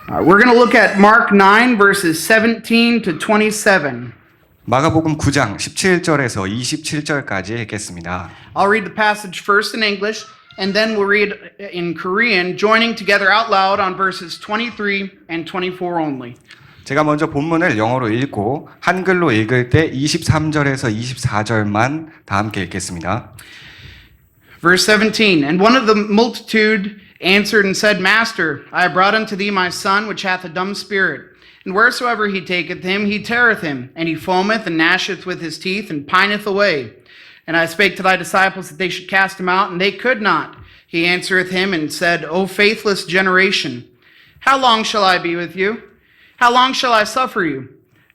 We're going to look at Mark 9 verses 17 to 27. 마가복음 9장 17절에서 27절까지 읽겠습니다. I'll read the passage first in English and then we'll read in Korean, joining together out loud on verses 23 and 24 only. 제가 먼저 본문을 영어로 읽고 한글로 읽을 때 23절에서 24절만 다 함께 읽겠습니다. Verse 17, And one of the multitude answered and said, Master, I have brought unto thee my son, which hath a dumb spirit. And wheresoever he taketh him, he teareth him, and he foameth and gnasheth with his teeth, and pineth away. And I spake to thy disciples that they should cast him out, and they could not. He answereth him and said, O faithless generation, how long shall I be with you? How long shall I suffer you?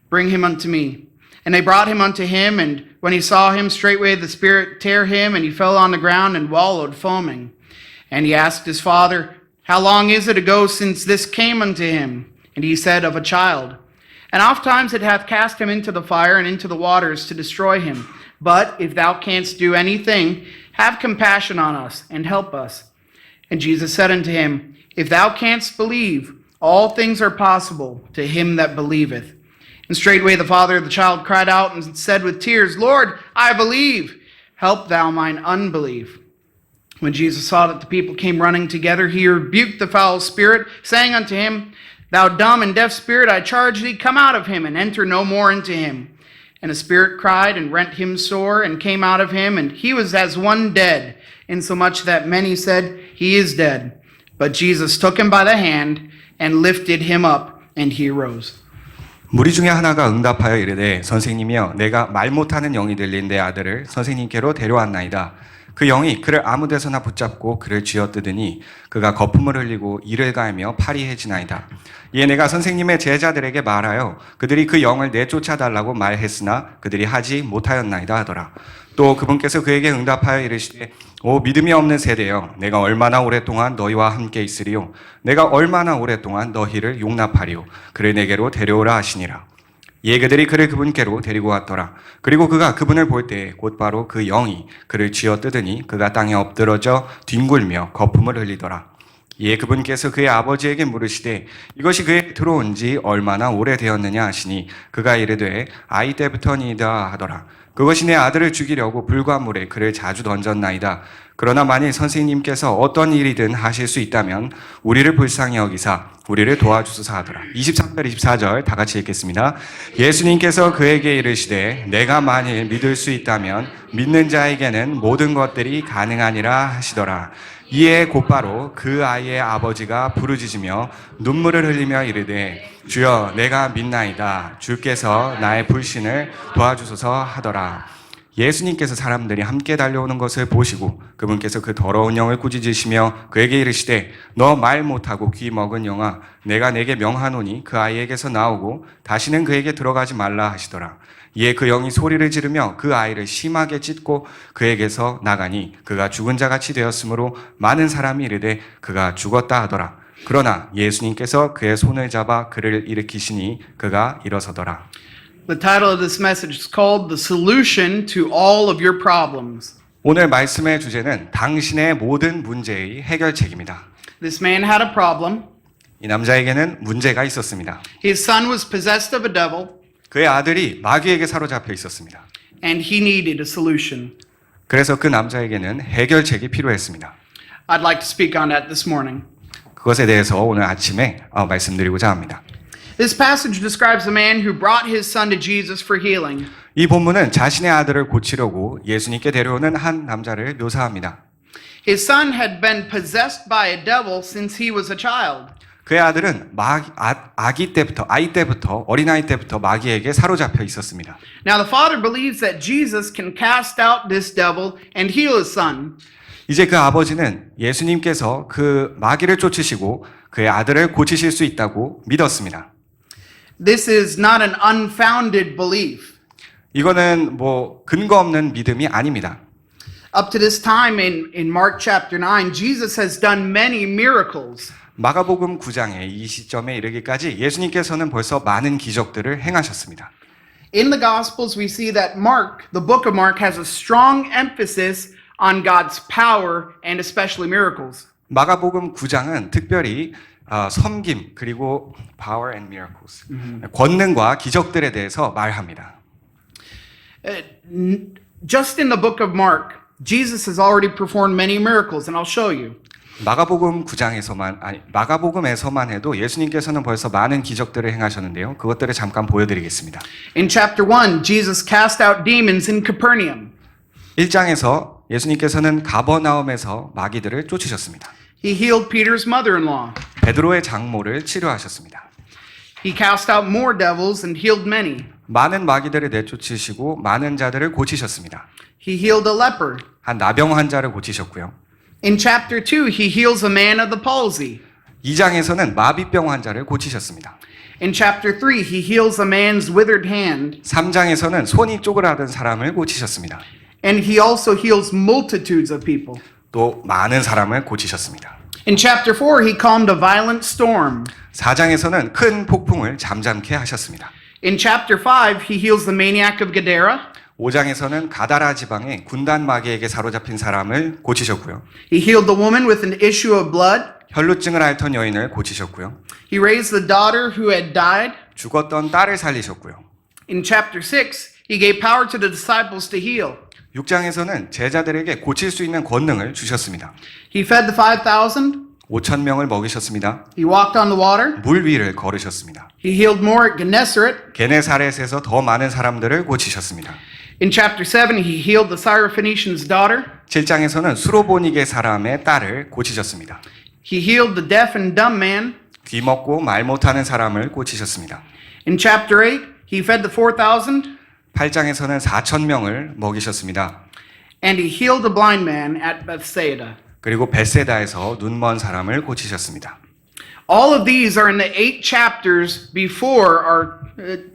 Bring him unto me. And they brought him unto him, and when he saw him, straightway the spirit tare him, and he fell on the ground and wallowed, foaming. And he asked his father, How long is it ago since this came unto him? And he said, Of a child. And ofttimes it hath cast him into the fire and into the waters to destroy him. But if thou canst do anything, have compassion on us, and help us. And Jesus said unto him, If thou canst believe, all things are possible to him that believeth. And straightway the father of the child cried out and said with tears, Lord, I believe. Help thou mine unbelief. When Jesus saw that the people came running together, he rebuked the foul spirit, saying unto him, Thou dumb and deaf spirit, I charge thee, come out of him, and enter no more into him. And the spirit cried and rent him sore, and came out of him, and he was as one dead, insomuch that many said, He is dead. But Jesus took him by the hand, and lifted him up, and he arose. 무리 중에 하나가 응답하여 이르되 선생님이여 내가 말 못하는 영이 들린 내 아들을 선생님께로 데려왔나이다. 그 영이 그를 아무 데서나 붙잡고 그를 쥐어뜯으니 그가 거품을 흘리고 이를 갈며 팔이 해지나이다. 이에 내가 선생님의 제자들에게 말하여 그들이 그 영을 내쫓아달라고 말했으나 그들이 하지 못하였나이다 하더라. 또 그분께서 그에게 응답하여 이르시되 오 믿음이 없는 세대여 내가 얼마나 오랫동안 너희와 함께 있으리요 내가 얼마나 오랫동안 너희를 용납하리요 그를 내게로 데려오라 하시니라. 이에 그들이 그를 그분께로 데리고 왔더라. 그리고 그가 그분을 볼 때 곧바로 그 영이 그를 쥐어뜯으니 그가 땅에 엎드러져 뒹굴며 거품을 흘리더라. 이에 그분께서 그의 아버지에게 물으시되 이것이 그에게 들어온 지 얼마나 오래되었느냐 하시니 그가 이르되 아이 때부터니이다 하더라. 그것이 내 아들을 죽이려고 불과 물에 그를 자주 던졌나이다. 그러나 만일 선생님께서 어떤 일이든 하실 수 있다면 우리를 불쌍히 여기사 우리를 도와주소서 하더라. 23절 24절 다 같이 읽겠습니다. 예수님께서 그에게 이르시되 내가 만일 믿을 수 있다면 믿는 자에게는 모든 것들이 가능하니라 하시더라. 이에 곧바로 그 아이의 아버지가 부르짖으며 눈물을 흘리며 이르되 주여 내가 믿나이다. 주께서 나의 불신을 도와주소서 하더라. 예수님께서 사람들이 함께 달려오는 것을 보시고 그분께서 그 더러운 영을 꾸짖으시며 그에게 이르시되 너 말 못하고 귀 먹은 영아 내가 내게 명하노니 그 아이에게서 나오고 다시는 그에게 들어가지 말라 하시더라. 이에 그 영이 소리를 지르며 그 아이를 심하게 찢고 그에게서 나가니 그가 죽은 자같이 되었으므로 많은 사람이 이르되 그가 죽었다 하더라. 그러나 예수님께서 그의 손을 잡아 그를 일으키시니 그가 일어서더라. The title of this message is called The Solution to All of Your Problems. 오늘 말씀의 주제는 당신의 모든 문제의 해결책입니다. This man had a problem. 이 남자에게는 문제가 있었습니다. His son was possessed of a devil, 그의 아들이 마귀에게 사로잡혀 있었습니다. and he needed a solution. 그래서 그 남자에게는 해결책이 필요했습니다. I'd like to speak on that this morning. 그것에 대해서 오늘 아침에 말씀드리고자 합니다. This passage describes a man who brought his son to Jesus for healing. 이 본문은 자신의 아들을 고치려고 예수님께 데려오는 한 남자를 묘사합니다. His son had been possessed by a devil since he was a child. 그의 아들은 아이 때부터 어린아이 때부터 마귀에게 사로잡혀 있었습니다. Now the father believes that Jesus can cast out this devil and heal his son. 이제 그 아버지는 예수님께서 그 마귀를 쫓으시고 그의 아들을 고치실 수 있다고 믿었습니다. This is not an unfounded belief. 이거는 근거 없는 믿음이 아닙니다. Up to this time in Mark chapter 9, Jesus has done many miracles. 마가복음 9장의 이 시점에 이르기까지 예수님께서는 벌써 많은 기적들을 행하셨습니다. In the Gospels, we see that Mark, the book of Mark, has a strong emphasis on God's power and especially miracles. 마가복음 9장은 특별히 섬김 그리고 power and miracles 권능과 기적들에 대해서 말합니다. Just in the book of Mark, Jesus has already performed many miracles, and I'll show you. 마가복음에서만 해도 예수님께서는 벌써 많은 기적들을 행하셨는데요. 그것들을 잠깐 보여드리겠습니다. In chapter 1, Jesus cast out demons in Capernaum. 1장에서 예수님께서는 가버나움에서 마귀들을 쫓으셨습니다. He healed Peter's mother-in-law. 베드로의 장모를 치료하셨습니다. He cast out more devils and healed many. 많은 마귀들을 내쫓으시고 많은 자들을 고치셨습니다. He healed a leper. 한 나병 환자를 고치셨고요. In chapter 2, he heals a man of the palsy. 2장에서는 마비병 환자를 고치셨습니다. In chapter 3, he heals a man's withered hand. 3장에서는 손이 쪼그라든 사람을 고치셨습니다. And he also heals multitudes of people. 또 많은 사람을 고치셨습니다. In chapter 4, he calmed a violent storm. 4장에서는 큰 폭풍을 잠잠케 하셨습니다. In chapter 5, he heals the maniac of Gadara. 5장에서는 가다라 지방의 군단 마귀에게 사로잡힌 사람을 고치셨고요. He healed the woman with an issue of blood. 혈루증을 앓던 여인을 고치셨고요. He raised the daughter who had died. 죽었던 딸을 살리셨고요. In chapter 6, he gave power to the disciples to heal. 6장에서는 제자들에게 고칠 수 있는 권능을 주셨습니다. He fed the 5,000. 5,000명을 먹이셨습니다. He walked on the water. 물 위를 걸으셨습니다. He healed more at Gennesaret. 게네사렛에서 더 많은 사람들을 고치셨습니다. In chapter 7, he healed the Syrophoenician's daughter. 7장에서는 수로보니게 사람의 딸을 고치셨습니다. He healed the deaf and dumb man. 귀 먹고 말 못하는 사람을 고치셨습니다. In chapter 8, he fed the 4,000. 8장에서는 4,000명을 먹이셨습니다. And he healed a blind man at Bethsaida. 그리고 벳세다에서 눈먼 사람을 고치셨습니다. All of these are in the 8 chapters before our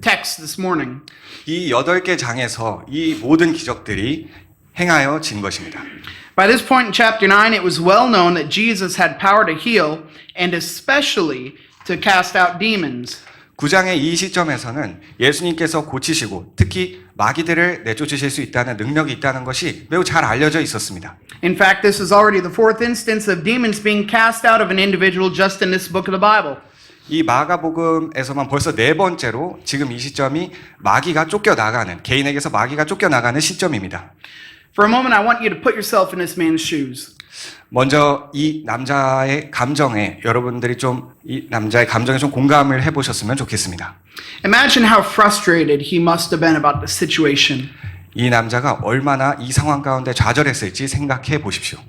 text this morning. 이 8개 장에서 이 모든 기적들이 행하여진 것입니다. By this point in chapter 9, it was well known that Jesus had power to heal and especially to cast out demons. 9장의 이 시점에서는 예수님께서 고치시고 특히 마귀들을 내쫓으실 수 있다는 능력이 있다는 것이 매우 잘 알려져 있었습니다. In fact, this is already the 4th instance of demons being cast out of an individual just in this book of the Bible. 이 마가복음에서만 벌써 4번째로 지금 이 시점이 마귀가 쫓겨나가는 개인에게서 마귀가 쫓겨나가는 시점입니다. For a moment, I want you to put yourself in this man's shoes. 먼저 이 남자의 감정에 여러분들이 좀 이 남자의 감정에 좀 공감을 해보셨으면 좋겠습니다. Imagine how frustrated he must have been about the situation. 이 남자가 얼마나 이 상황 가운데 좌절했을지 생각해 보십시오.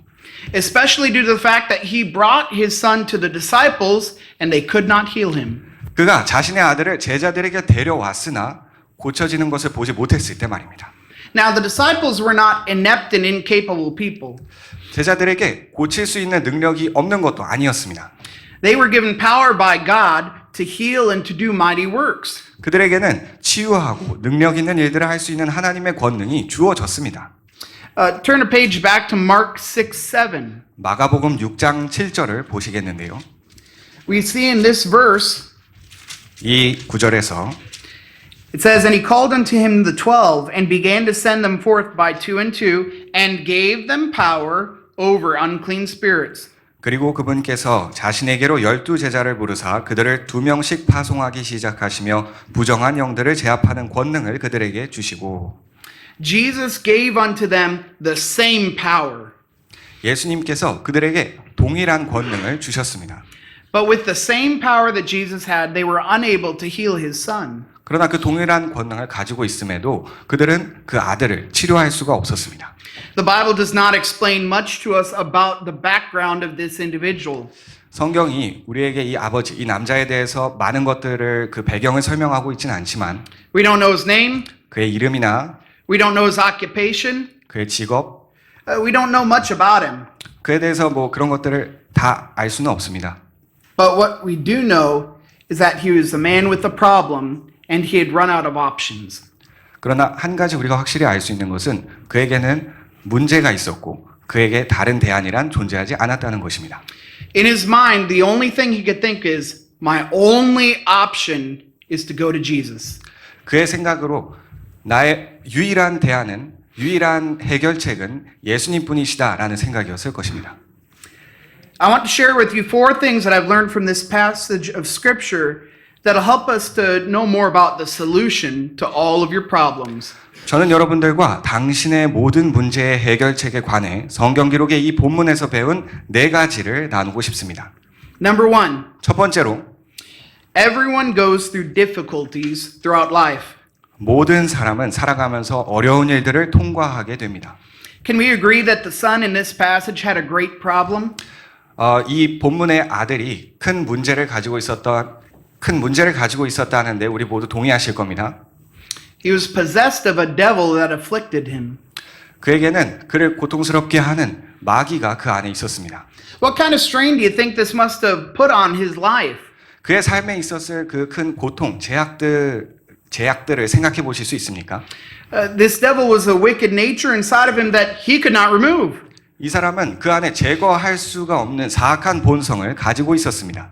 Especially due to the fact that he brought his son to the disciples and they could not heal him. 그가 자신의 아들을 제자들에게 데려왔으나 고쳐지는 것을 보지 못했을 때 말입니다. Now, the disciples were not inept and incapable people. 제자들에게 고칠 수 있는 능력이 없는 것도 아니었습니다. They were given power by God to heal and to do mighty works. 그들에게는 치유하고 능력 있는 일들을 할 수 있는 하나님의 권능이 주어졌습니다. Turn a page back to Mark 6:7. 마가복음 6장 7절을 보시겠는데요. We see in this verse, 이 구절에서 it says, And he called unto him the 12, and began to send them forth by 2 and 2, and gave them power over unclean spirits. 그리고 그분께서 자신에게로 12제자를 부르사 그들을 2명씩 파송하기 시작하시며 부정한 영들을 제압하는 권능을 그들에게 주시고 Jesus gave unto them the same power. 예수님께서 그들에게 동일한 권능을 주셨습니다. But with the same power that Jesus had, they were unable to heal his son. 그러나 그 동일한 권능을 가지고 있음에도 그들은 그 아들을 치료할 수가 없었습니다. The Bible does not explain much to us about the background of this individual. 성경이 우리에게 이 아버지, 이 남자에 대해서 많은 것들을 그 배경을 설명하고 있지는 않지만 We don't know his name. 그의 이름이나 We don't know his occupation. 그의 직업, We don't know much about him. 그에 대해서 뭐 그런 것들을 다 알 수는 없습니다. But what we do know is that he was a man with a problem and he had run out of options. 그러나 한 가지 우리가 확실히 알 수 있는 것은 그에게는 문제가 있었고 그에게 다른 대안이란 존재하지 않았다는 것입니다. In his mind, the only thing he could think is, my only option is to go to Jesus. 그의 생각으로 나의 유일한 대안은 유일한 해결책은 예수님뿐이시다라는 생각이었을 것입니다. I want to share with you 4 things that I've learned from this passage of Scripture that'll help us to know more about the solution to all of your problems. 저는 여러분들과 당신의 모든 문제의 해결책에 관해 성경 기록의 이 본문에서 배운 4가지를 나누고 싶습니다. Number 1, 첫 번째로 everyone goes through difficulties throughout life. 모든 사람은 살아가면서 어려운 일들을 통과하게 됩니다. Can we agree that the son in this passage had a great problem? 이 본문의 아들이 큰 문제를 가지고 있었다는데 우리 모두 동의하실 겁니다. He was possessed of a devil that afflicted him. 그에게는 그를 고통스럽게 하는 마귀가 그 안에 있었습니다. What kind of strain do you think this must have put on his life? 그의 삶에 있었을 그 큰 고통, 제약들을 생각해 보실 수 있습니까? This devil was a wicked nature inside of him that he could not remove. 이 사람은 그 안에 제거할 수가 없는 사악한 본성을 가지고 있었습니다.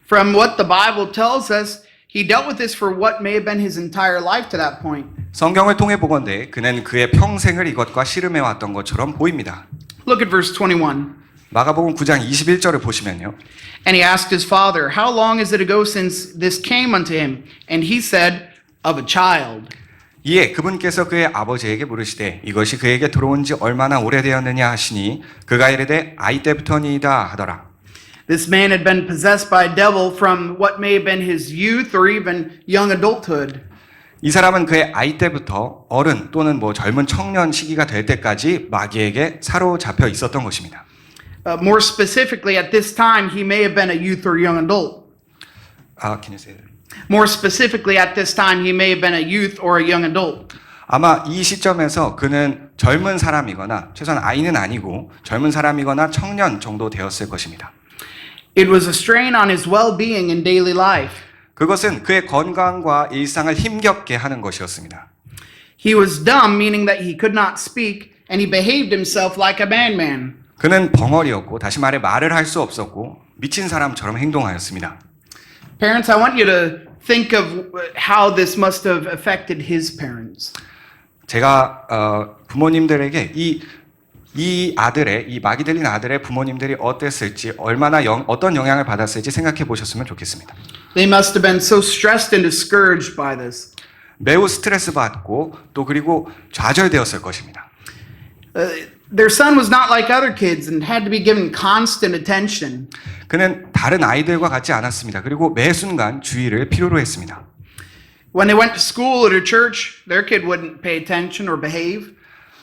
From what the Bible tells us, he dealt with this for what may have been his entire life to that point. 성경을 통해 보건대 그는 그의 평생을 이것과 씨름해 왔던 것처럼 보입니다. Look at verse 21. 마가복음 9장 21절을 보시면요. And he asked his father, How long is it ago since this came unto him? And he said, Of a child. 이에 그분께서 그의 아버지에게 물으시되 이것이 그에게 들어온 지 얼마나 오래되었느냐 하시니 그가 이르되 아이 때부터니이다 하더라. This man had been possessed by a devil from what may have been his youth or even young adulthood. 이 사람은 그의 아이 때부터 어른 또는 젊은 청년 시기가 될 때까지 마귀에게 사로잡혀 있었던 것입니다. More specifically, at this time, he may have been a youth or young adult. Can you say that? More specifically, at this time, he may have been a youth or a young adult. 아마 이 시점에서 그는 젊은 사람이거나 최소한 아이는 아니고 젊은 사람이거나 청년 정도 되었을 것입니다. It was a strain on his well-being in daily life. 그것은 그의 건강과 일상을 힘겹게 하는 것이었습니다. He was dumb, meaning that he could not speak, and he behaved himself like a madman. 그는 벙어리였고 다시 말해 말을 할 수 없었고 미친 사람처럼 행동하였습니다. Parents, I want you to think of how this must have affected his parents. 제가 부모님들에게 이 마귀 들린 아들의 부모님들이 어땠을지 어떤 영향을 받았을지 생각해 보셨으면 좋겠습니다. They must have been so stressed and discouraged by this. 매우 스트레스 받고 또 그리고 좌절되었을 것입니다. Their son was not like other kids and had to be given constant attention. 그는 다른 아이들과 같지 않았습니다. 그리고 매 순간 주의를 필요로 했습니다. When they went to school or to church, their kid wouldn't pay attention or behave.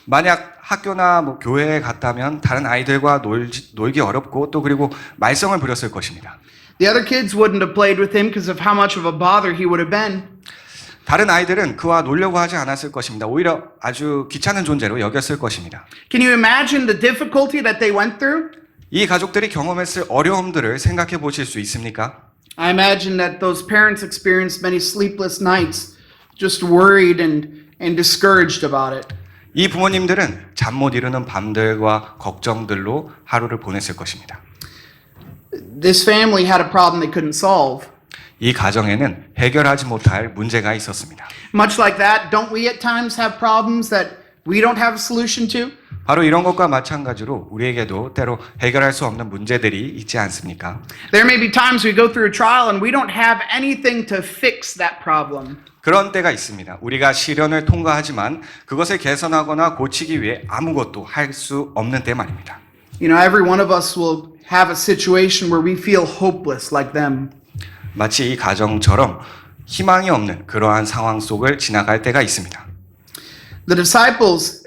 만약 학교나 교회에 갔다면 다른 아이들과 놀기 어렵고 또 그리고 말썽을 부렸을 것입니다. The other kids wouldn't have played with him because of how much of a bother he would have been. 다른 아이들은 그와 놀려고 하지 않았을 것입니다. 오히려 아주 귀찮은 존재로 여겼을 것입니다. Can you imagine the difficulty that they went through? 이 가족들이 경험했을 어려움들을 생각해 보실 수 있습니까? I imagine that those parents experienced many sleepless nights, just worried and discouraged about it. 이 부모님들은 잠 못 이루는 밤들과 걱정들로 하루를 보냈을 것입니다. This family had a problem they couldn't solve. 이 가정에는 해결하지 못할 문제가 있었습니다. Much like that, don't we at times have problems that we don't have a solution to? 바로 이런 것과 마찬가지로 우리에게도 때로 해결할 수 없는 문제들이 있지 않습니까? There may be times we go through a trial and we don't have anything to fix that problem. 그런 때가 있습니다. 우리가 시련을 통과하지만 그것을 개선하거나 고치기 위해 아무것도 할 수 없는 때 말입니다. You know, every one of us will have a situation where we feel hopeless like them. 마치 이 가정처럼 희망이 없는 그러한 상황 속을 지나갈 때가 있습니다. The disciples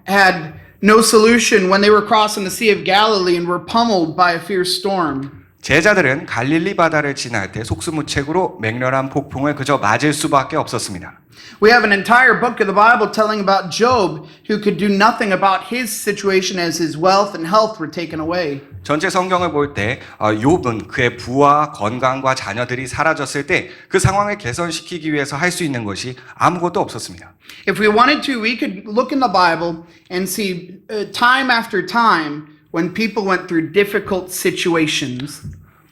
had no solution when they were crossing the Sea of Galilee and were pummeled by a fierce storm. 제자들은 갈릴리 바다를 지날 때 속수무책으로 맹렬한 폭풍을 그저 맞을 수밖에 없었습니다. We have an entire book of the Bible telling about Job, who could do nothing about his situation as his wealth and health were taken away. 전체 성경을 볼 때 욥은 그의 부와 건강과 자녀들이 사라졌을 때 그 상황을 개선시키기 위해서 할 수 있는 것이 아무것도 없었습니다. If we wanted to, we could look in the Bible and see time after time when people went through difficult situations.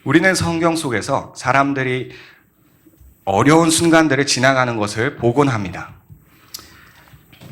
우리는 성경 속에서 사람들이 어려운 순간들을 지나가는 것을 보곤 합니다.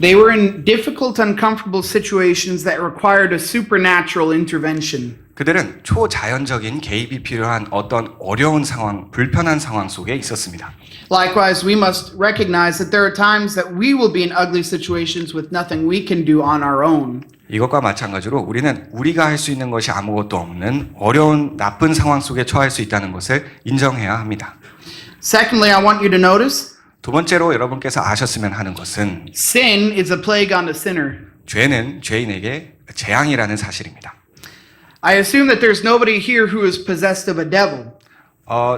They were in difficult, uncomfortable situations that required a supernatural intervention. 그들은 초자연적인 개입이 필요한 어떤 어려운 상황, 불편한 상황 속에 있었습니다. Likewise, we must recognize that there are times that we will be in ugly situations with nothing we can do on our own. 이것과 마찬가지로 우리는 우리가 할 수 있는 것이 아무것도 없는 어려운 나쁜 상황 속에 처할 수 있다는 것을 인정해야 합니다. Secondly, I want you to notice 두 번째로 여러분께서 아셨으면 하는 것은 sin is a plague on the sinner. 죄는 죄인에게 재앙이라는 사실입니다. I assume that there's nobody here who is possessed of a devil.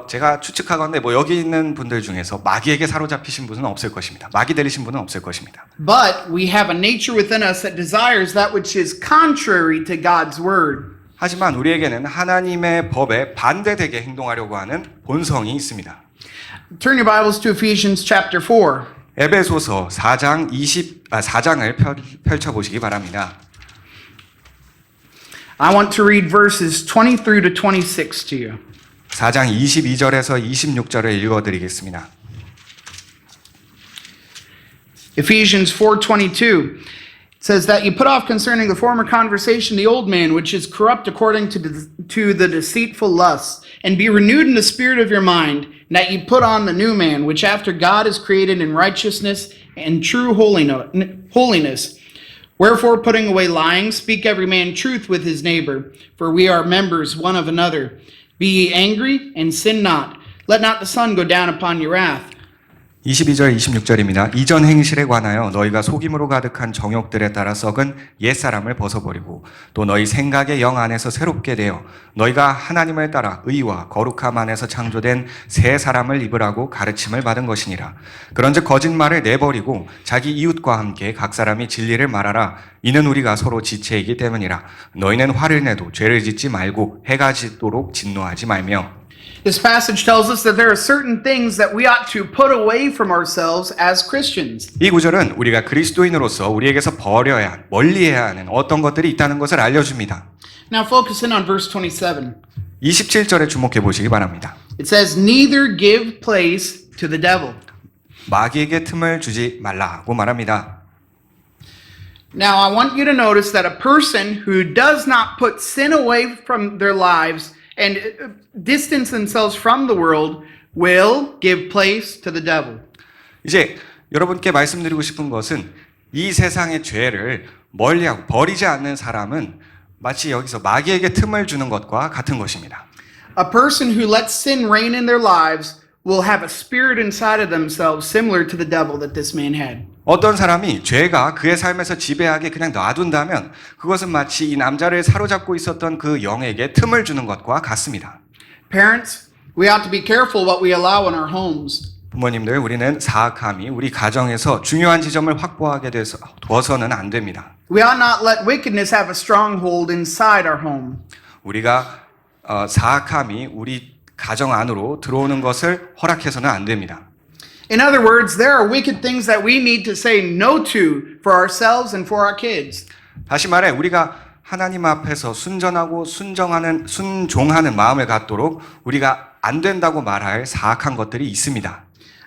제가 추측하건대 여기 있는 분들 중에서 마귀에게 사로잡히신 분은 없을 것입니다. 마귀 들리신 분은 없을 것입니다. But we have a nature within us that desires that which is contrary to God's word. 하지만 우리에게는 하나님의 법에 반대되게 행동하려고 하는 본성이 있습니다. Turn your Bibles to Ephesians chapter 4. 에베소서 4장을 펼쳐 보시기 바랍니다. I want to read verses 20 through to 26 to you. 4장 22절에서 26절을 읽어드리겠습니다. Ephesians 4:22 says that you put off concerning the former conversation the old man which is corrupt according to the deceitful lusts, and be renewed in the spirit of your mind, and that you put on the new man which after God is created in righteousness and true holiness. Wherefore, putting away lying, speak every man truth with his neighbor, for we are members one of another. Be ye angry, and sin not. Let not the sun go down upon your wrath. 22절 26절입니다. 이전 행실에 관하여 너희가 속임으로 가득한 정욕들에 따라 썩은 옛사람을 벗어버리고 또 너희 생각의 영 안에서 새롭게 되어 너희가 하나님을 따라 의와 거룩함 안에서 창조된 새 사람을 입으라고 가르침을 받은 것이니라. 그런즉 거짓말을 내버리고 자기 이웃과 함께 각 사람이 진리를 말하라. 이는 우리가 서로 지체이기 때문이라. 너희는 화를 내도 죄를 짓지 말고 해가 짓도록 진노하지 말며. This passage tells us that there are certain things that we ought to put away from ourselves as Christians. 이 구절은 우리가 그리스도인으로서 우리에게서 버려야, 멀리해야 하는 어떤 것들이 있다는 것을 알려줍니다. Now focus in on verse 27. 27절에 주목해 보시기 바랍니다. It says, neither give place to the devil. 마귀에게 틈을 주지 말라고 말합니다. Now I want you to notice that a person who does not put sin away from their lives and distance themselves from the world will give place to the devil. 이제 여러분께 말씀드리고 싶은 것은 이 세상의 죄를 멀리하고 버리지 않는 사람은 마치 여기서 마귀에게 틈을 주는 것과 같은 것입니다. A person who lets sin reign in their lives will have a spirit inside of themselves similar to the devil that this man had. 어떤 사람이 죄가 그의 삶에서 지배하게 그냥 놔둔다면 그것은 마치 이 남자를 사로잡고 있었던 그 영에게 틈을 주는 것과 같습니다. Parents, we ought to be careful what we allow in our homes. 부모님들, 우리는 사악함이 우리 가정에서 중요한 지점을 확보하게 두어서는 안 됩니다. We ought not let wickedness have a stronghold inside our home. 우리가 사악함이 우리 가정 안으로 들어오는 것을 허락해서는 안 됩니다. In other words, there are wicked things that we need to say no to for ourselves and for our kids. 다시 말해 우리가 하나님 앞에서 순전하고 순종하는 마음을 갖도록 우리가 안 된다고 말할 사악한 것들이 있습니다.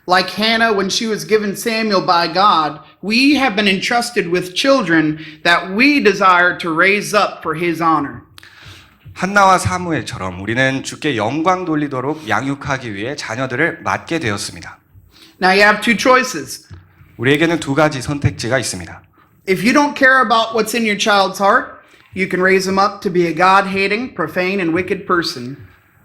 Like Hannah when she was given Samuel by God, we have been entrusted with children that we desire to raise up for his honor. 한나와 사무엘처럼 우리는 주께 영광 돌리도록 양육하기 위해 자녀들을 맡게 되었습니다. Now you have two choices. 우리에게는 두 가지 선택지가 있습니다. If you don't care about what's in your child's heart, you can raise them up to be a God-hating, profane, and wicked person.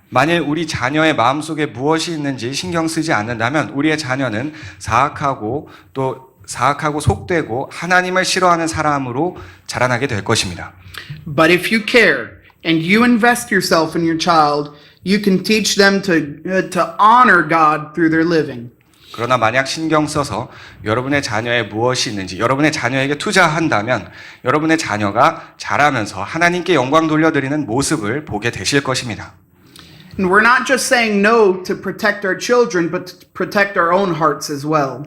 만일 우리 자녀의 마음속에 무엇이 있는지 신경 쓰지 않는다면 우리의 자녀는 사악하고 속되고 하나님을 싫어하는 사람으로 자라나게 될 것입니다. But if you care and you invest yourself in your child, you can teach them to honor God through their living. 그러나 만약 신경 써서 여러분의 자녀에 무엇이 있는지 여러분의 자녀에게 투자한다면 여러분의 자녀가 자라면서 하나님께 영광 돌려드리는 모습을 보게 되실 것입니다. And we're not just saying no to protect our children, but to protect our own hearts as well.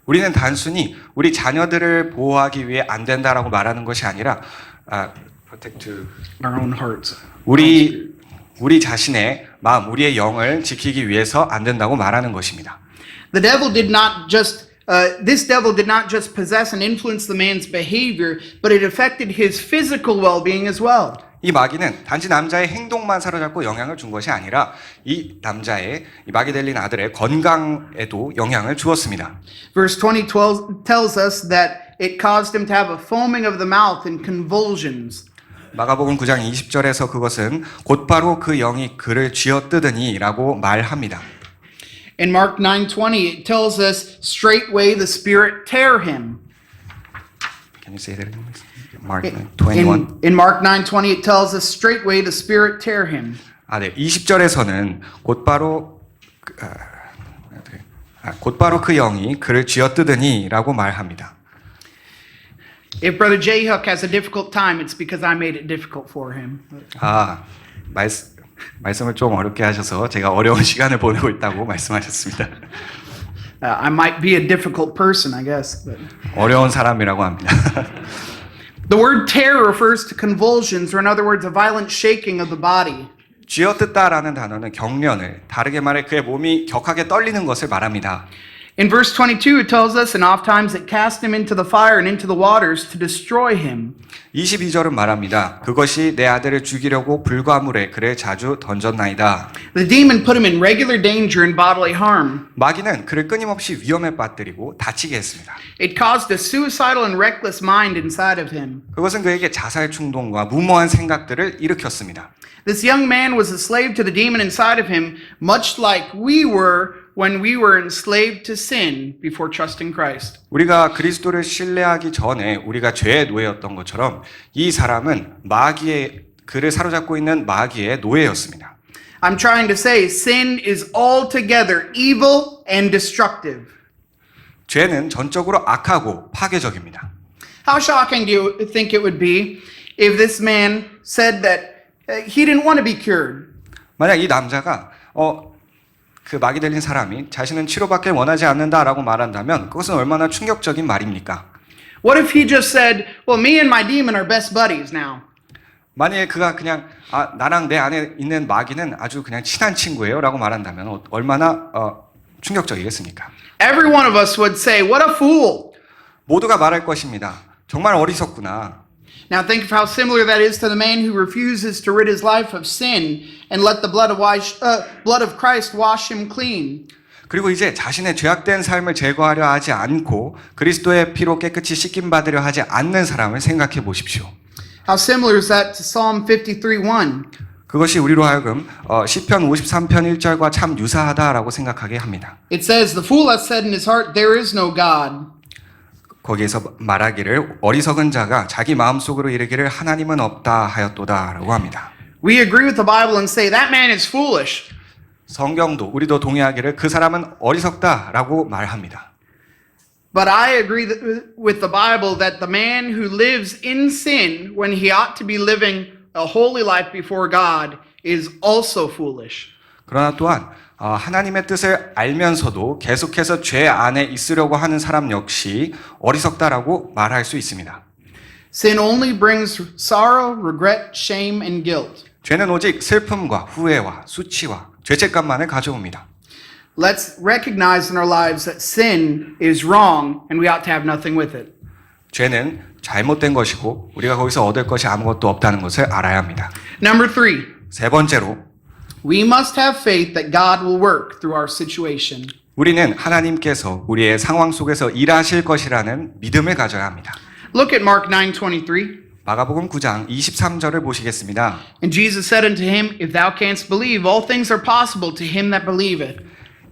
우리는 단순히 우리 자녀들을 보호하기 위해 안 된다라고 말하는 것이 아니라 protect Our own hearts. 우리 자신의 마음, 우리의 영을 지키기 위해서 안 된다고 말하는 것입니다. The devil did not just this devil did not just possess and influence the man's behavior, but it affected his physical well-being as well. 이 마귀는 단지 남자의 행동만 사로잡고 영향을 준 것이 아니라 이 남자의 이 마귀 들린 아들의 건강에도 영향을 주었습니다. Verse 20 tells us that it caused him to have a foaming of the mouth and convulsions. 마가복음 9장 20절에서 그것은 곧바로 그 영이 그를 쥐어뜯으니라고 말합니다. In Mark 9:20 it tells us straightway the spirit tear him. Can you say that again? Mark 21. In Mark 9:20 it tells us straightway the spirit tear him. 네. 20절에서는 곧바로 그 영이 그를 쥐어뜯으니라고 말합니다. If Brother J. Hook has a difficult time, it's because I made it difficult for him. 말씀을 좀 어렵게 하셔서 제가 어려운 시간을 보내고 있다고 말씀하셨습니다. I might be a difficult person, I guess. But. 어려운 사람이라고 합니다. The word tear refers to convulsions, or in other words, a violent shaking of the body. 쥐어뜯다라는 단어는 경련을, 다르게 말해 그의 몸이 격하게 떨리는 것을 말합니다. In verse 22, it tells us, and oftentimes it cast him into the fire and into the waters to destroy him. 22절은 말합니다. 그것이 내 아들을 죽이려고 불과 물에 그를 자주 던졌나이다. The demon put him in regular danger and bodily harm. 마귀는 그를 끊임없이 위험에 빠뜨리고 다치게 했습니다. It caused a suicidal and reckless mind inside of him. 그것은 그에게 자살 충동과 무모한 생각들을 일으켰습니다. This young man was a slave to the demon inside of him, much like we were when we were enslaved to sin before trusting Christ. 우리가 그리스도를 신뢰하기 전에 우리가 죄의 노예였던 것처럼 이 사람은 그를 사로잡고 있는 마귀의 노예였습니다. I'm trying to say sin is altogether evil and destructive. 죄는 전적으로 악하고 파괴적입니다. How shocking do you think it would be if this man said that he didn't want to be cured? 만약 이 남자가 그 마귀 들린 사람이 자신은 치료받길 원하지 않는다라고 말한다면 그것은 얼마나 충격적인 말입니까? What if he just said, well, me and my demon are best buddies now? 만약에 그가 그냥 나랑 내 안에 있는 마귀는 아주 그냥 친한 친구예요라고 말한다면 얼마나 충격적이겠습니까? Every one of us would say, what a fool. 모두가 말할 것입니다. 정말 어리석구나. Now think of how similar that is to the man who refuses to rid his life of sin and let the blood of Christ wash him clean. 그리고 이제 자신의 죄악된 삶을 제거하려 하지 않고 그리스도의 피로 깨끗이 씻김 받으려 하지 않는 사람을 생각해 보십시오. How similar is that to Psalm 53:1? 그것이 우리로 하여금 시편 53편 1절과 참 유사하다라고 생각하게 합니다. It says, the fool has said in his heart, there is no God. 거기에서 말하기를 어리석은 자가 자기 마음속으로 이르기를 하나님은 없다 하였도다라고 합니다. We agree with the Bible and say, that man is foolish. 성경도 우리도 동의하기를 그 사람은 어리석다라고 말합니다. But I agree with the Bible that the man who lives in sin when he ought to be living a holy life before God is also foolish. 그러나 또한 하나님의 뜻을 알면서도 계속해서 죄 안에 있으려고 하는 사람 역시 어리석다라고 말할 수 있습니다. Sin only brings sorrow, regret, shame, and guilt. 죄는 오직 슬픔과 후회와 수치와 죄책감만을 가져옵니다. Let's recognize in our lives that sin is wrong and we ought to have nothing with it. 죄는 잘못된 것이고 우리가 거기서 얻을 것이 아무것도 없다는 것을 알아야 합니다. Number 3, 세 번째로 we must have faith that God will work through our situation. 우리는 하나님께서 우리의 상황 속에서 일하실 것이라는 믿음을 가져야 합니다. Look at Mark 9:23. 마가복음 9장 23절을 보시겠습니다. And Jesus said unto him, If thou canst believe, all things are possible to him that believeth.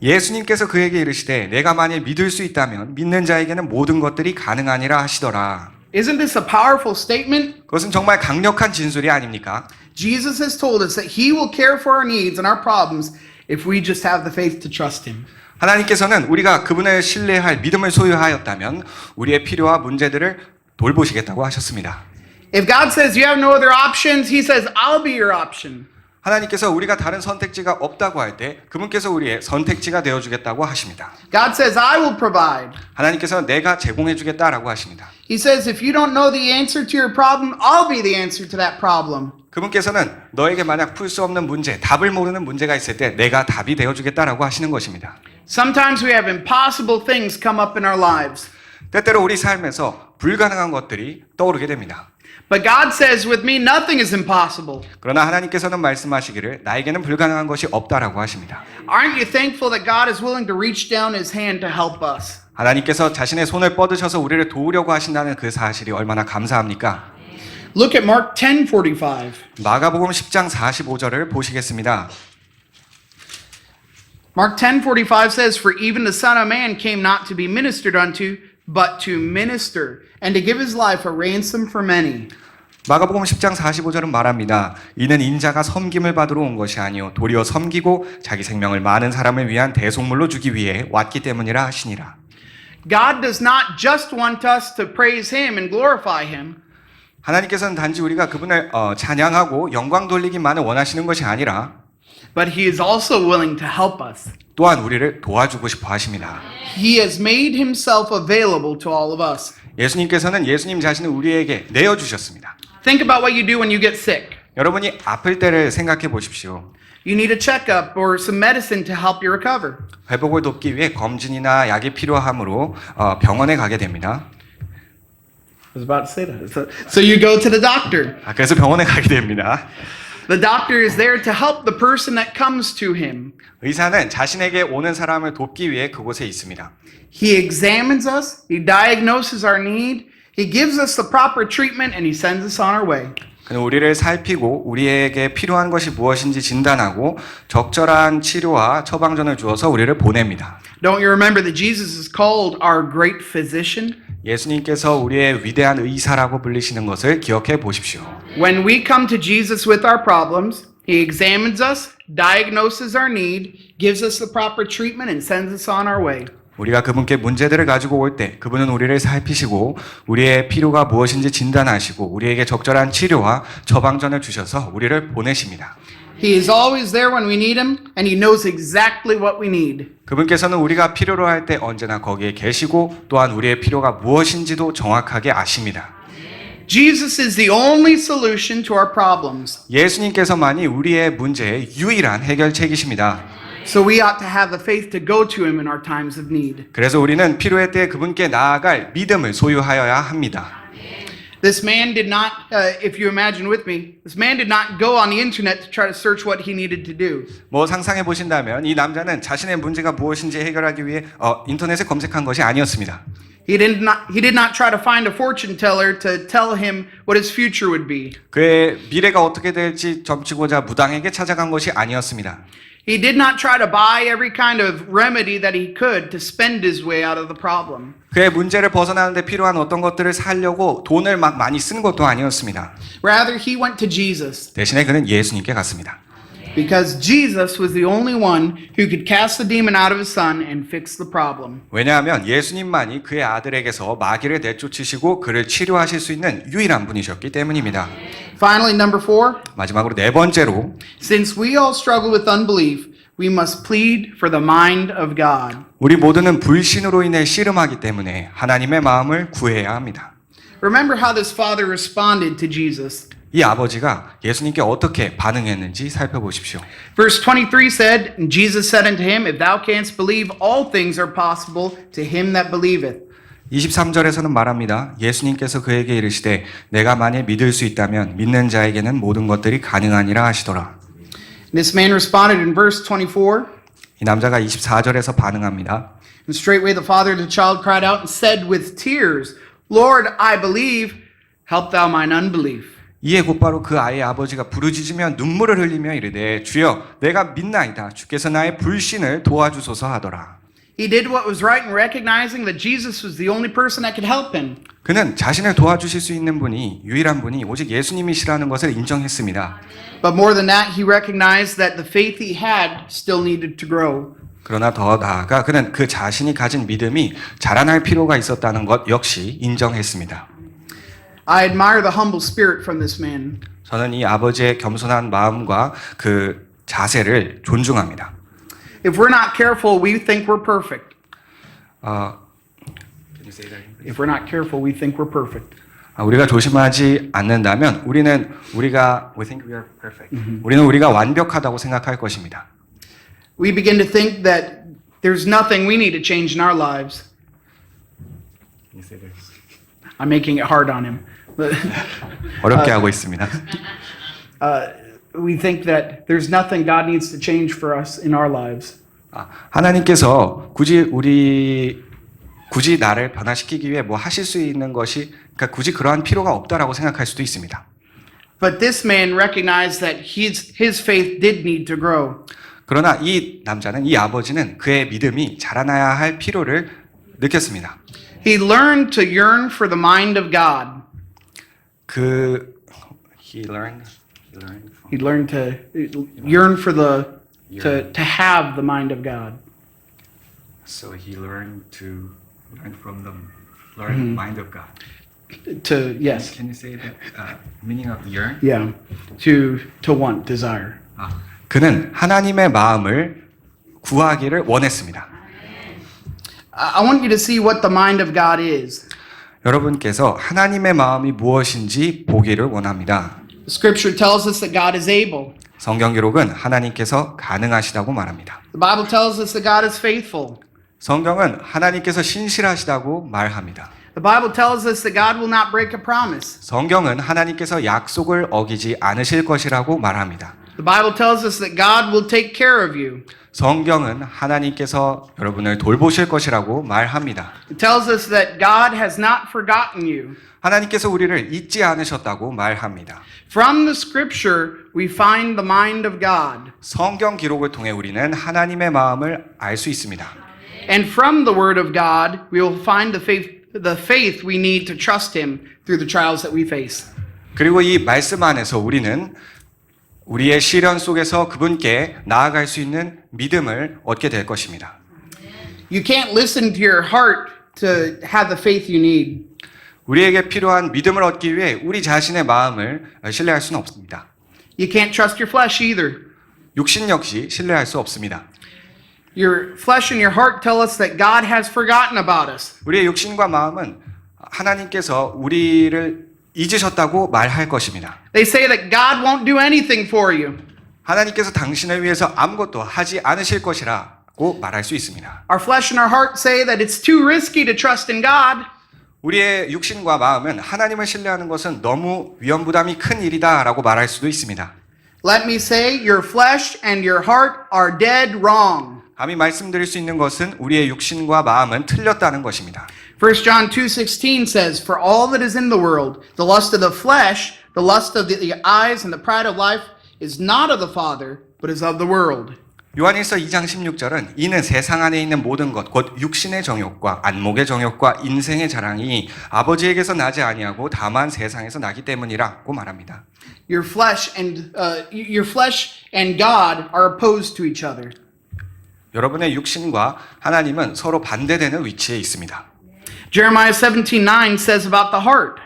예수님께서 그에게 이르시되 내가 만일 믿을 수 있다면 믿는 자에게는 모든 것들이 가능하니라 하시더라. Isn't this a powerful statement? 그것은 정말 강력한 진술이 아닙니까? Jesus has told us that he will care for our needs and our problems if we just have the faith to trust him. 하나님께서는 우리가 그분을 신뢰할 믿음을 소유하였다면 우리의 필요와 문제들을 돌보시겠다고 하셨습니다. If God says you have no other options, he says, I'll be your option. 하나님께서 우리가 다른 선택지가 없다고 할 때 그분께서 우리의 선택지가 되어주겠다고 하십니다. God says, I will provide. 하나님께서 내가 제공해주겠다라고 하십니다. He says, if you don't know the answer to your problem, I'll be the answer to that problem. 그분께서는 너에게 만약 풀 수 없는 문제, 답을 모르는 문제가 있을 때 내가 답이 되어주겠다라고 하시는 것입니다. Sometimes we have impossible things come up in our lives. 때때로 우리 삶에서 불가능한 것들이 떠오르게 됩니다. But God says, with me, nothing is impossible. 그러나 하나님께서는 말씀하시기를 나에게는 불가능한 것이 없다라고 하십니다. Aren't you thankful that God is willing to reach down his hand to help us? 하나님께서 자신의 손을 뻗으셔서 우리를 도우려고 하신다는 그 사실이 얼마나 감사합니까? Look at Mark 10:45. 마가복음 10장 45절을 보시겠습니다. Mark 10:45 says, For even the Son of Man came not to be ministered unto, but to minister, and to give his life a ransom for many. 마가복음 10장 45절은 말합니다. 이는 인자가 섬김을 받으러 온 것이 아니요 도리어 섬기고 자기 생명을 많은 사람을 위한 대속물로 주기 위해 왔기 때문이라 하시니라. God does not just want us to praise him and glorify him. 하나님께서는 단지 우리가 그분을 찬양하고 영광 돌리기만을 원하시는 것이 아니라 But he is also willing to help us. 또한 우리를 도와주고 싶어 하십니다. He has made himself available to all of us. 예수님께서는 예수님 자신을 우리에게 내어주셨습니다. Think about what you do when you get sick. 여러분이 아플 때를 생각해 보십시오. You need a checkup or some medicine to help you recover. 회복을 돕기 위해 검진이나 약이 필요하므로 병원에 가게 됩니다. I was about to say that. So you go to the doctor. 그래서 병원에 가게 됩니다. The doctor is there to help the person that comes to him. 의사는 자신에게 오는 사람을 돕기 위해 그곳에 있습니다. He examines us, he diagnoses our need, he gives us the proper treatment, and he sends us on our way. 그는 우리를 살피고 우리에게 필요한 것이 무엇인지 진단하고 적절한 치료와 처방전을 주어서 우리를 보냅니다. Don't you remember that Jesus is called our great physician? 예수님께서 우리의 위대한 의사라고 불리시는 것을 기억해 보십시오. When we come to Jesus with our problems, he examines us, diagnoses our need, gives us the proper treatment, and sends us on our way. 우리가 그분께 문제들을 가지고 올 때 그분은 우리를 살피시고 우리의 필요가 무엇인지 진단하시고 우리에게 적절한 치료와 처방전을 주셔서 우리를 보내십니다. He is always there when we need him, and he knows exactly what we need. 그분께서는 우리가 필요로 할 때 언제나 거기에 계시고 또한 우리의 필요가 무엇인지도 정확하게 아십니다. Jesus is the only solution to our problems. 예수님께서만이 우리의 문제의 유일한 해결책이십니다. So we ought to have the faith to go to him in our times of need. 그래서 우리는 필요할 때 그분께 나아갈 믿음을 소유하여야 합니다. This man did not, if you imagine with me, this man did not go on the internet to try to search what he needed to do. 뭐 상상해 보신다면 이 남자는 자신의 문제가 무엇인지 해결하기 위해 인터넷에 검색한 것이 아니었습니다. He did not try to find a fortune teller to tell him what his future would be. 그의 미래가 어떻게 될지 점치고자 무당에게 찾아간 것이 아니었습니다. He did not try to buy every kind of remedy that he could to spend his way out of the problem. 그의 문제를 벗어나는데 필요한 어떤 것들을 사려고 돈을 막 많이 쓴 것도 아니었습니다. Rather, he went to Jesus 대신에 그는 예수님께 갔습니다. because Jesus was the only one who could cast the demon out of his son and fix the problem. 왜냐하면 예수님만이 그의 아들에게서 마귀를 내쫓으시고 그를 치료하실 수 있는 유일한 분이셨기 때문입니다. Finally, number 4, 마지막으로 네 번째로 since we all struggle with unbelief, we must plead for the mind of God. 우리 모두는 불신으로 인해 씨름하기 때문에 하나님의 마음을 구해야 합니다. Remember how this father responded to Jesus. 이 아버지가 예수님께 어떻게 반응했는지 살펴보십시오. Verse 23 said, And Jesus said unto him, If thou canst believe, all things are possible to him that believeth. 23절에서는 말합니다. 예수님께서 그에게 이르시되 내가 만일 믿을 수 있다면 믿는 자에게는 모든 것들이 가능하니라 하시더라. This man responded in verse 24. 이 남자가 24절에서 반응합니다. And straightway the father of the child cried out and said with tears, Lord, I believe, help thou mine unbelief. 이에 곧바로 그 아이의 아버지가 부르짖으며 눈물을 흘리며 이르되 주여 내가 믿나이다. 주께서 나의 불신을 도와주소서 하더라. He did what was right in recognizing that Jesus was the only person that could help him. 그는 자신을 도와주실 수 있는 분이 유일한 분이 오직 예수님이시라는 것을 인정했습니다. But more than that, he recognized that the faith he had still needed to grow. 그러나 더 나아가 그는 그 자신이 가진 믿음이 자라날 필요가 있었다는 것 역시 인정했습니다. I admire the humble spirit from this man. 저는 이 아버지의 겸손한 마음과 그 자세를 존중합니다. If we're not careful, we think we're perfect. If we're not careful, we think we're perfect. 우리가 조심하지 않는다면 we think we are perfect. 우리는 우리가 완벽하다고 생각할 것입니다. We begin to think that there's nothing we need to change in our lives. I'm making it hard on him. 어렵게 하고 있습니다. We think that there's nothing God needs to change for us in our lives. 하나님께서 굳이 나를 변화시키기 위해 뭐 하실 수 있는 것이 그러니까 굳이 그러한 필요가 없다라고 생각할 수도 있습니다. But this man recognized that his faith did need to grow. 그러나 이 남자는 이 아버지는 그의 믿음이 자라나야 할 필요를 느꼈습니다. He learned to yearn for the mind of God. He learned He learned to yearn for to have the mind of God. So he learned to learn from the mind of God. Yes. Can you say the meaning of yearn? Yeah. To want, desire. 그는 하나님의 마음을 구하기를 원했습니다. I want you to see what the mind of God is. 여러분께서 하나님의 마음이 무엇인지 보기를 원합니다. Scripture tells us that God is able. 성경 기록은 하나님께서 가능하시다고 말합니다. The Bible tells us that God is faithful. 성경은 하나님께서 신실하시다고 말합니다. The Bible tells us that God will not break a promise. 성경은 하나님께서 약속을 어기지 않으실 것이라고 말합니다. The Bible tells us that God will take care of you. 성경은 하나님께서 여러분을 돌보실 것이라고 말합니다. It tells us that God has not forgotten you. 하나님께서 우리를 잊지 않으셨다고 말합니다. From the scripture, we find the mind of God. 성경 기록을 통해 우리는 하나님의 마음을 알 수 있습니다. And from the word of God, we will find the faith we need to trust him through the trials that we face. 그리고 이 말씀 안에서 우리는 우리의 시련 속에서 그분께 나아갈 수 있는 믿음을 얻게 될 것입니다. You can't listen to your heart to have the faith you need. 우리에게 필요한 믿음을 얻기 위해 우리 자신의 마음을 신뢰할 수는 없습니다. You can't trust your flesh either. 육신 역시 신뢰할 수 없습니다. Your flesh and your heart tell us that God has forgotten about us. 우리의 육신과 마음은 하나님께서 우리를 잊으셨다고 말할 것입니다. They say that God won't do anything for you. 하나님께서 당신을 위해서 아무것도 하지 않으실 것이라고 말할 수 있습니다. Our flesh and our heart say that it's too risky to trust in God. 우리의 육신과 마음은 하나님을 신뢰하는 것은 너무 위험 부담이 큰 일이다라고 말할 수도 있습니다. Let me say, your flesh and your heart are dead wrong. 감히 말씀드릴 수 있는 것은 우리의 육신과 마음은 틀렸다는 것입니다. 1 John 2:16 says, For all that is in the world, the lust of the flesh, the lust of the eyes, and the pride of life is not of the Father, but is of the world. 요한일서 2장 16절은 이는 세상 안에 있는 모든 것, 곧 육신의 정욕과 안목의 정욕과 인생의 자랑이 아버지에게서 나지 아니하고 다만 세상에서 나기 때문이라고 말합니다. Your flesh and God are opposed to each other. 여러분의 육신과 하나님은 서로 반대되는 위치에 있습니다. Jeremiah 17:9 says about the heart.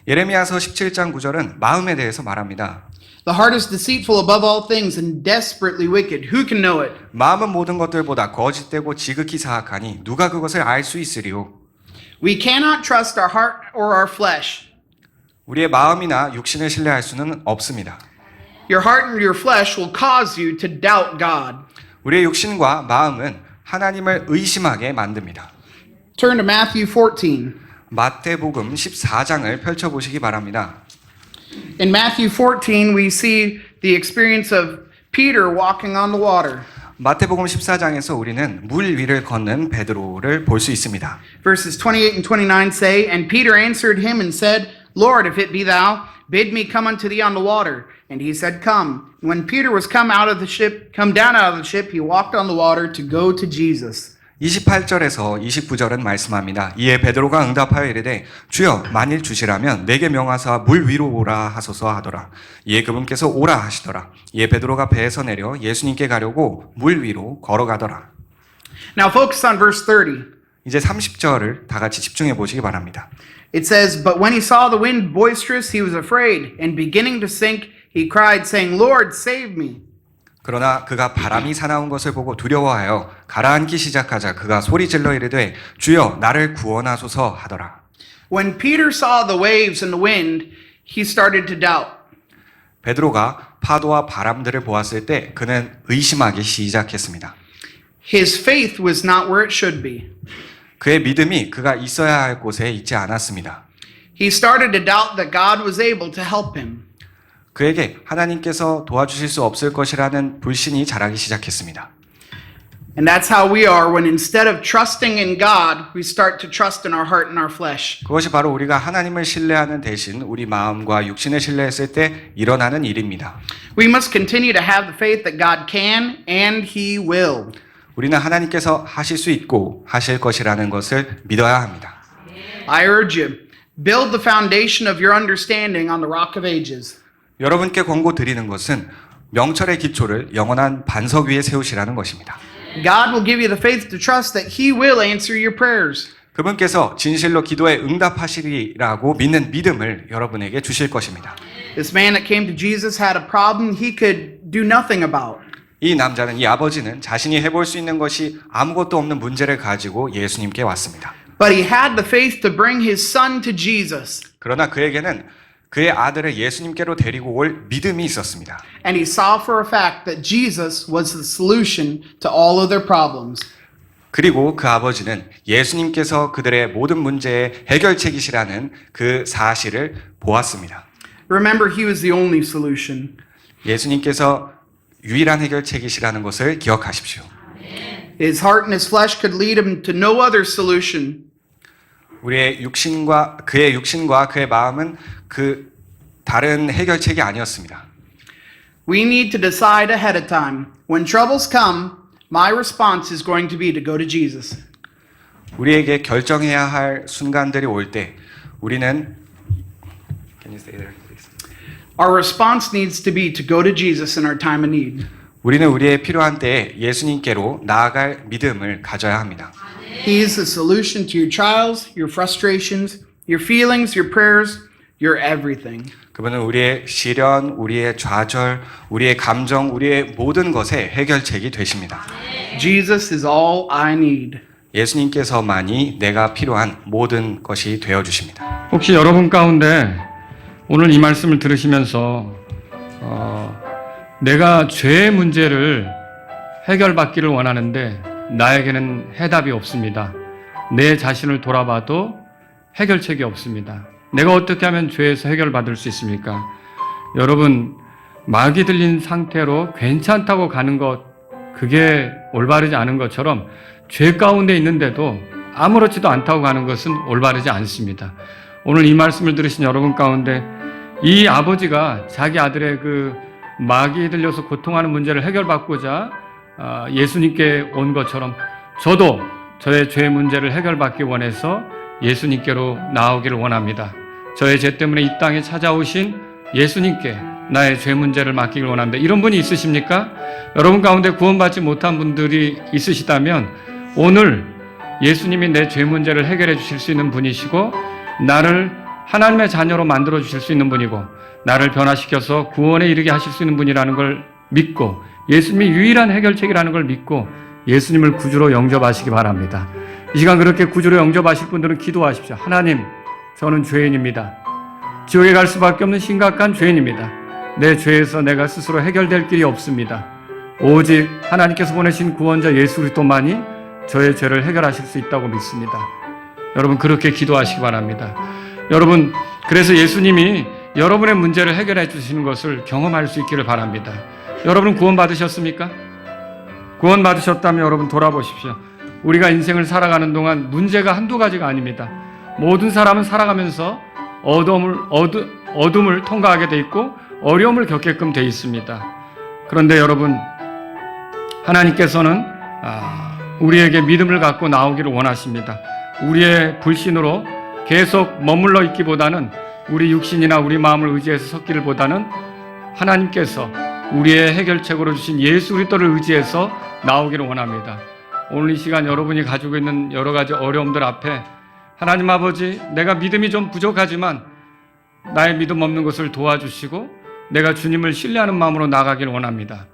예레미야서 17장 9절은 마음에 대해서 말합니다. The heart is deceitful above all things and desperately wicked. Who can know it? 마음은 모든 것들보다 거짓되고 지극히 사악하니 누가 그것을 알 수 있으리요. We cannot trust our heart or our flesh. 우리의 마음이나 육신을 신뢰할 수는 없습니다. Your heart and your flesh will cause you to doubt God. 우리의 육신과 마음은 하나님을 의심하게 만듭니다. Turn to Matthew 14. 마태복음 14장을 펼쳐보시기 바랍니다. In Matthew 14, we see the experience of Peter walking on the water. 마태복음 14장에서 우리는 물 위를 걷는 베드로를 볼 수 있습니다. Verses 28 and 29 say, And Peter answered him and said, Lord, if it be thou, bid me come unto thee on the water. And he said, Come. And when Peter was come down out of the ship, he walked on the water to go to Jesus. 28절에서 29절은 말씀합니다. 이에 베드로가 응답하여 이르되 주여 만일 주시라면 내게 명하사 물 위로 오라 하소서 하더라. 이에 그분께서 오라 하시더라. 이에 베드로가 배에서 내려 예수님께 가려고 물 위로 걸어가더라. Now focus on verse 30. 이제 30절을 다 같이 집중해 보시기 바랍니다. It says, But when he saw the wind boisterous, he was afraid, and beginning to sink, he cried, saying, Lord, save me. 그러나 그가 바람이 사나운 것을 보고 두려워하여 가라앉기 시작하자 그가 소리질러 이르되 주여 나를 구원하소서 하더라. When Peter saw the waves and the wind, he started to doubt. 베드로가 파도와 바람들을 보았을 때 그는 의심하기 시작했습니다. His faith was not where it should be. 그의 믿음이 그가 있어야 할 곳에 있지 않았습니다. he started to doubt that God was able to help him. 그에게 하나님께서 도와주실 수 없을 것이라는 불신이 자라기 시작했습니다. And that's how we are when instead of trusting in God, we start to trust in our heart and our flesh. 그것이 바로 우리가 하나님을 신뢰하는 대신 우리 마음과 육신을 신뢰했을 때 일어나는 일입니다. We must continue to have the faith that God can and He will. 우리는 하나님께서 하실 수 있고 하실 것이라는 것을 믿어야 합니다. I urge you, build the foundation of your understanding on the rock of ages. 여러분께 권고 드리는 것은 명철의 기초를 영원한 반석 위에 세우시라는 것입니다. God will give you the faith to trust that He will answer your prayers. 그분께서 진실로 기도에 응답하시리라고 믿는 믿음을 여러분에게 주실 것입니다. This man that came to Jesus had a problem he could do nothing about. 이 남자는, 이 아버지는 자신이 해볼 수 있는 것이 아무것도 없는 문제를 가지고 예수님께 왔습니다. But he had the faith to bring his son to Jesus. 그러나 그에게는 그의 아들을 예수님께로 데리고 올 믿음이 있었습니다. And he saw for a fact that Jesus was the solution to all of their problems. 그리고 그 아버지는 예수님께서 그들의 모든 문제의 해결책이시라는 그 사실을 보았습니다. Remember, he was the only solution. 예수님께서 유일한 해결책이시라는 것을 기억하십시오. His heart and his flesh could lead him to no other solution. 그의 육신과 그의 마음은 그 다른 해결책이 아니었습니다. We need to decide ahead of time. When troubles come, my response is going to be to go to Jesus. 우리에게 결정해야 할 순간들이 올 때 우리는 Can you stay there, please? Our response needs to be to go to Jesus in our time of need. 우리는 우리의 필요한 때에 예수님께로 나아갈 믿음을 가져야 합니다. He is the solution to your trials, your frustrations, your feelings, your prayers, your everything. 그분은 우리의 시련, 우리의 좌절, 우리의 감정, 우리의 모든 것의 해결책이 되십니다. Jesus is all I need. 예수님께서만이 내가 필요한 모든 것이 되어 주십니다. 혹시 여러분 가운데 오늘 이 말씀을 들으시면서 내가 죄의 문제를 해결받기를 원하는데 나에게는 해답이 없습니다. 내 자신을 돌아봐도 해결책이 없습니다. 내가 어떻게 하면 죄에서 해결받을 수 있습니까? 여러분, 막이 들린 상태로 괜찮다고 가는 것, 그게 올바르지 않은 것처럼 죄 가운데 있는데도 아무렇지도 않다고 가는 것은 올바르지 않습니다. 오늘 이 말씀을 들으신 여러분 가운데 이 아버지가 자기 아들의 그 막이 들려서 고통하는 문제를 해결받고자 예수님께 온 것처럼 저도 저의 죄 문제를 해결받기 원해서 예수님께로 나오기를 원합니다. 저의 죄 때문에 이 땅에 찾아오신 예수님께 나의 죄 문제를 맡기길 원합니다. 이런 분이 있으십니까? 여러분 가운데 구원받지 못한 분들이 있으시다면 오늘 예수님이 내 죄 문제를 해결해 주실 수 있는 분이시고 나를 하나님의 자녀로 만들어 주실 수 있는 분이고 나를 변화시켜서 구원에 이르게 하실 수 있는 분이라는 걸 믿고 예수님이 유일한 해결책이라는 걸 믿고 예수님을 구주로 영접하시기 바랍니다. 이 시간 그렇게 구주로 영접하실 분들은 기도하십시오. 하나님, 저는 죄인입니다. 지옥에 갈 수밖에 없는 심각한 죄인입니다. 내 죄에서 내가 스스로 해결될 길이 없습니다. 오직 하나님께서 보내신 구원자 예수 그리스도만이 저의 죄를 해결하실 수 있다고 믿습니다. 여러분 그렇게 기도하시기 바랍니다. 여러분 그래서 예수님이 여러분의 문제를 해결해 주시는 것을 경험할 수 있기를 바랍니다. 여러분 구원 받으셨습니까? 구원 받으셨다면 여러분 돌아보십시오. 우리가 인생을 살아가는 동안 문제가 한두 가지가 아닙니다. 모든 사람은 살아가면서 어둠을 통과하게 돼 있고 어려움을 겪게끔 돼 있습니다. 그런데 여러분 하나님께서는 우리에게 믿음을 갖고 나오기를 원하십니다. 우리의 불신으로 계속 머물러 있기보다는 우리 육신이나 우리 마음을 의지해서 섰기를 보다는 하나님께서 우리의 해결책으로 주신 예수 그리스도를 의지해서 나오기를 원합니다. 오늘 이 시간 여러분이 가지고 있는 여러 가지 어려움들 앞에 하나님 아버지, 내가 믿음이 좀 부족하지만 나의 믿음 없는 것을 도와주시고 내가 주님을 신뢰하는 마음으로 나가기를 원합니다.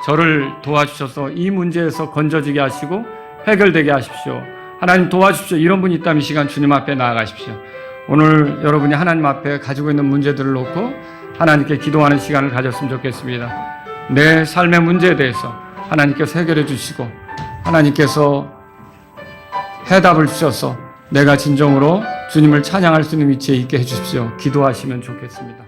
저를 도와주셔서 이 문제에서 건져지게 하시고 해결되게 하십시오. 하나님 도와주십시오. 이런 분이 있다면 이 시간 주님 앞에 나아가십시오. 오늘 여러분이 하나님 앞에 가지고 있는 문제들을 놓고 하나님께 기도하는 시간을 가졌으면 좋겠습니다. 내 삶의 문제에 대해서 하나님께서 해결해 주시고 하나님께서 해답을 주셔서 내가 진정으로 주님을 찬양할 수 있는 위치에 있게 해주십시오. 기도하시면 좋겠습니다.